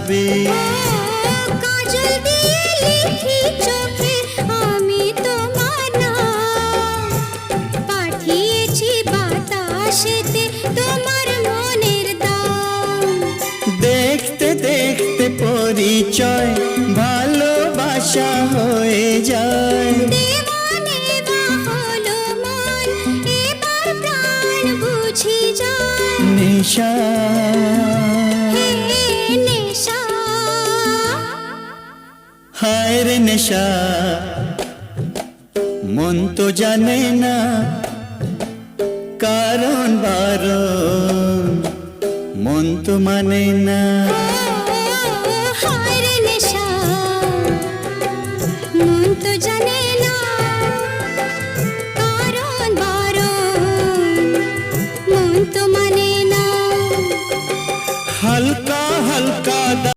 যাবে। কাজল দিয়ে লিখি চোখে আমি তোমার নাম, পাঠিয়েছি বাতাসেতে তোমার মনের দাম। দেখতে দেখতে পরিচয় ভালোবাসা হয়ে যায়। দেওয়ানে বা হলো মন, এবার প্রাণ বুঝি যায়। নেশা হে নেশা, হায় রে নেশা, মন তো জানে না কারণ বারণ, মন তো মানে না।